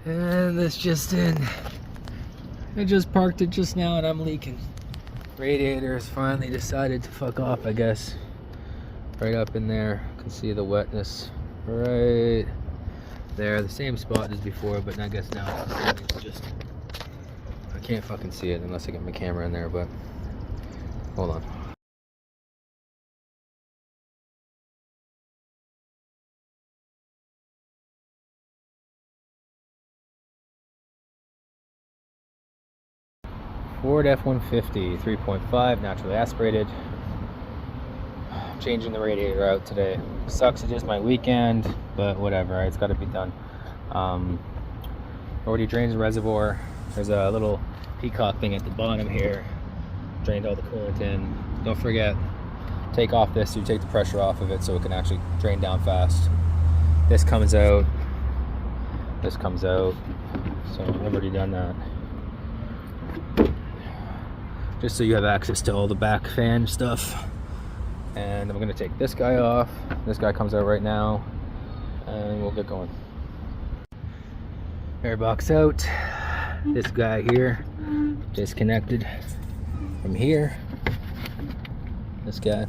And this just in. I just parked it just now and I'm leaking. Radiator's finally decided to fuck off, I guess. Right up in there. You can see the wetness right there. The same spot as before, but I guess now it's just, I can't fucking see it unless I get my camera in there, but hold on. Ford F-150 3.5 naturally aspirated. Changing the radiator out today. Sucks, it is my weekend, but whatever, it's got to be done. Already drained the reservoir. There's a little peacock thing at the bottom here. Drained all the coolant in. Don't forget, take off this so you take the pressure off of it so it can actually drain down fast. This comes out. This comes out. So I've already done that. Just so you have access to all the back fan stuff. And I'm going to take this guy off. This guy comes out right now. And we'll get going. Airbox out. This guy here disconnected from here. This guy.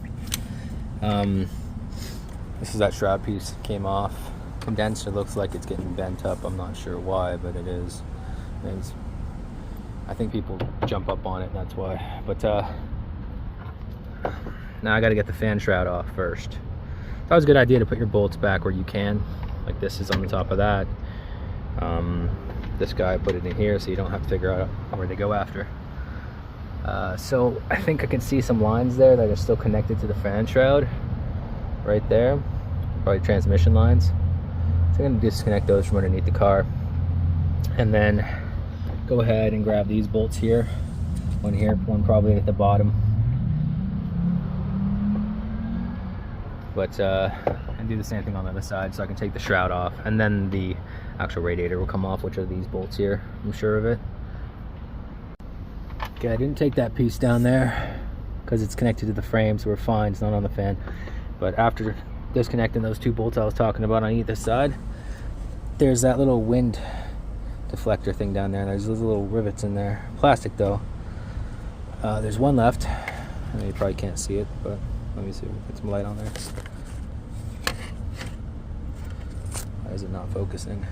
This is that shroud piece. Came off. Condenser looks like it's getting bent up. I'm not sure why, but it is. I think people jump up on it, that's why. But now I gotta get the fan shroud off first. That was a good idea to put your bolts back where you can. Like this is on the top of that. This guy put it in here so you don't have to figure out where they go after. So I think I can see some lines there that are still connected to the fan shroud. Right there. Probably transmission lines. So I'm gonna disconnect those from underneath the car. And then go ahead and grab these bolts here. One here, one probably at the bottom. But and do the same thing on the other side so I can take the shroud off. And then the actual radiator will come off, which are these bolts here. I'm sure of it. Okay, I didn't take that piece down there because it's connected to the frame, so we're fine. It's not on the fan. But after disconnecting those two bolts I was talking about on either side, there's that little wind deflector thing down there. There's those little rivets in there. Plastic though. There's one left. I know you probably can't see it, but let me see if we put some light on there. Why is it not focusing?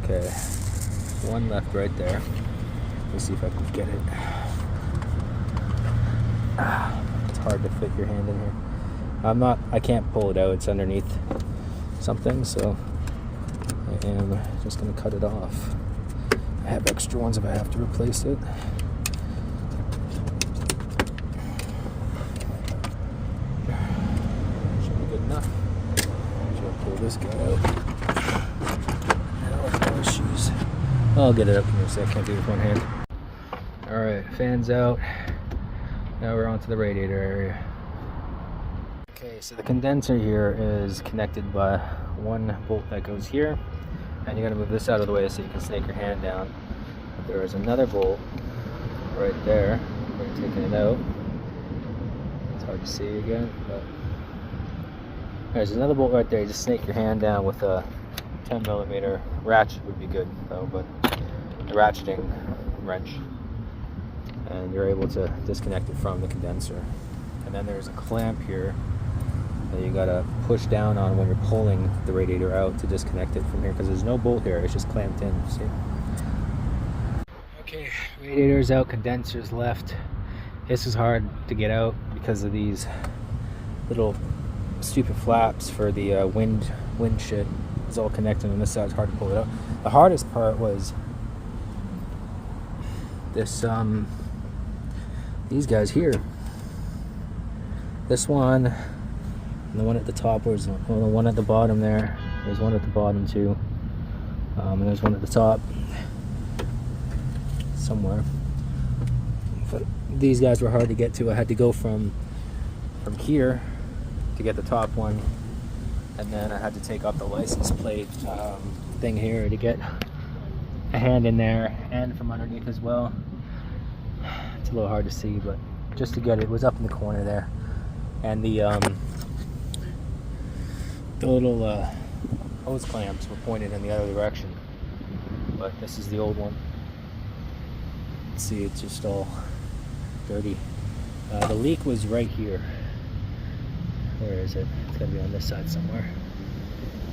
Okay, one left right there. Let me see if I can get it. It's hard to fit your hand in here. I can't pull it out. It's underneath something, so I am just going to cut it off. I have extra ones if I have to replace it. Should be good enough. Should pull this guy out. No issues. I'll get it up here so I can't do it with one hand. Alright, fans out. Now we're onto the radiator area. Okay, so the condenser here is connected by one bolt that goes here, and you're going to move this out of the way so you can snake your hand down. But there is another bolt right there. We're taking it out. It's hard to see again, but there's another bolt right there. You just snake your hand down with a 10mm ratchet would be good though, but the ratcheting wrench, and you're able to disconnect it from the condenser. And then there's a clamp here that you gotta push down on when you're pulling the radiator out to disconnect it from here, because there's no bolt here, it's just clamped in, see? Okay, radiator's out, condenser's left. This is hard to get out because of these little stupid flaps for the wind shit. It's all connected on this side, it's hard to pull it out. The hardest part was this, these guys here. This one, and the one at the top, was the one at the bottom there. There's one at the bottom too. And there's one at the top somewhere. But these guys were hard to get to. I had to go from here to get the top one, and then I had to take off the license plate thing here to get a hand in there, and from underneath as well. It's a little hard to see, but just to get it, was up in the corner there. And the little hose clamps were pointed in the other direction, but this is the old one. See, it's just all dirty. The leak was right here. Where is it? It's gotta be on this side somewhere.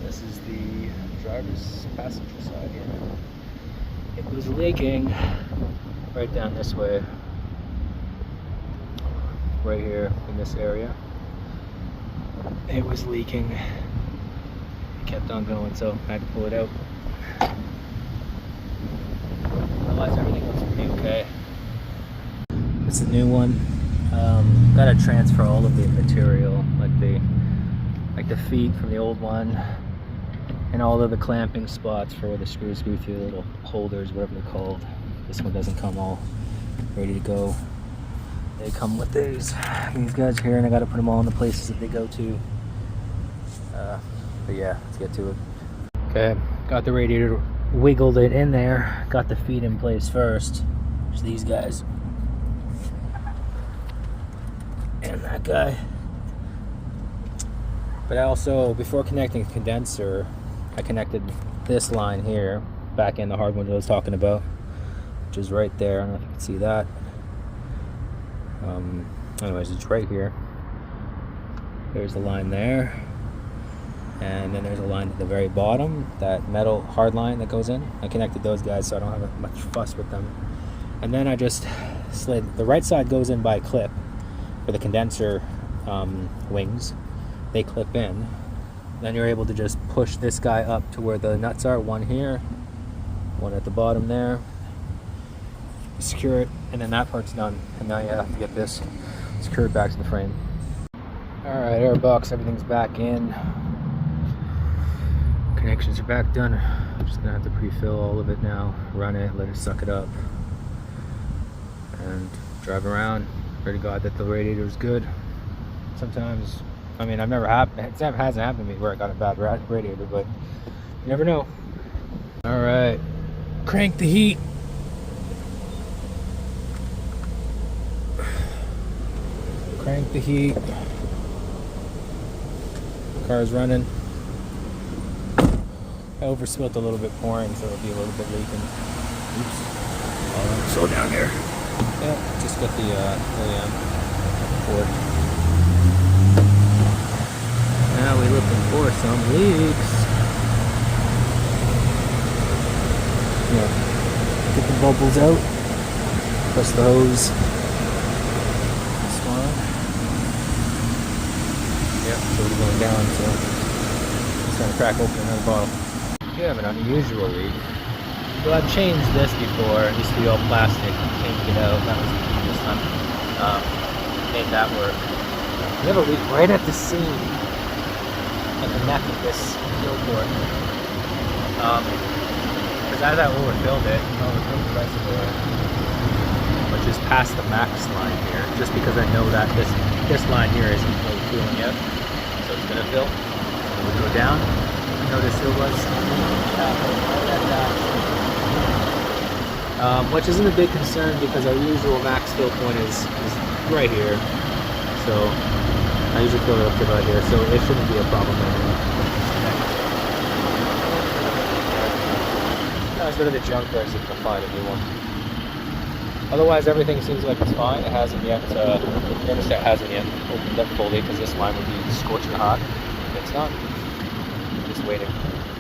This is the driver's passenger side here. It was leaking right down this way, right here in this area. It was leaking. It kept on going, so I had to pull it out. Otherwise, everything looks pretty okay. It's a new one. Got to transfer all of the material, like the feet from the old one, and all of the clamping spots for where the screws go through, the little holders, whatever they're called. This one doesn't come all ready to go. They come with these guys here, and I got to put them all in the places that they go to. But yeah, let's get to it. Okay, got the radiator, wiggled it in there, got the feet in place first. There's these guys. And that guy. But I also, before connecting the condenser, I connected this line here back in the hard one that I was talking about, which is right there. I don't know if you can see that. Anyways, it's right here. There's the line there, and then there's a line at the very bottom, that metal hard line that goes in. I connected those guys so I don't have much fuss with them. And then I just slid, the right side goes in by clip for the condenser wings. They clip in. Then you're able to just push this guy up to where the nuts are, one here, one at the bottom there. Secure it, and then that part's done. And now you have to get this secured back to the frame. Alright, air box, everything's back in. Connections are back done. I'm just gonna have to pre-fill all of it now, run it, let it suck it up, and drive around. Pray to God that the radiator is good. Sometimes, I mean, it hasn't happened to me where I got a bad radiator, but you never know. Alright, crank the heat. Crank the heat. Car's running. I overspilt a little bit pouring, so it'll be a little bit leaking. Oops. Slow down here. Yeah, just got the port. Now we're looking for some leaks. Yeah. Get the bubbles out. Press the hose. Yep, so we're going down, so it's going to crack open another bottle. You have an unusual leak. Well, I've changed this before. It used to be all plastic. Changed it out. That was the previous time. Made that work. We have a leak right at the seam at the neck of this fuel port. Because as I overfilled it, I overfilled the reservoir, which is past the max line here, just because I know that this line here isn't really filling yet. So it's going to fill. And we'll go down. Notice it was right at that. Which isn't a big concern because our usual max fill point is right here. So I usually fill it up to about here, so it shouldn't be a problem anymore. Now let's go to the junkyard so we can find a new one. Otherwise, everything seems like it's fine. It hasn't yet, the thermostat hasn't yet opened up fully because this line would be scorching hot. It's not. I'm just waiting.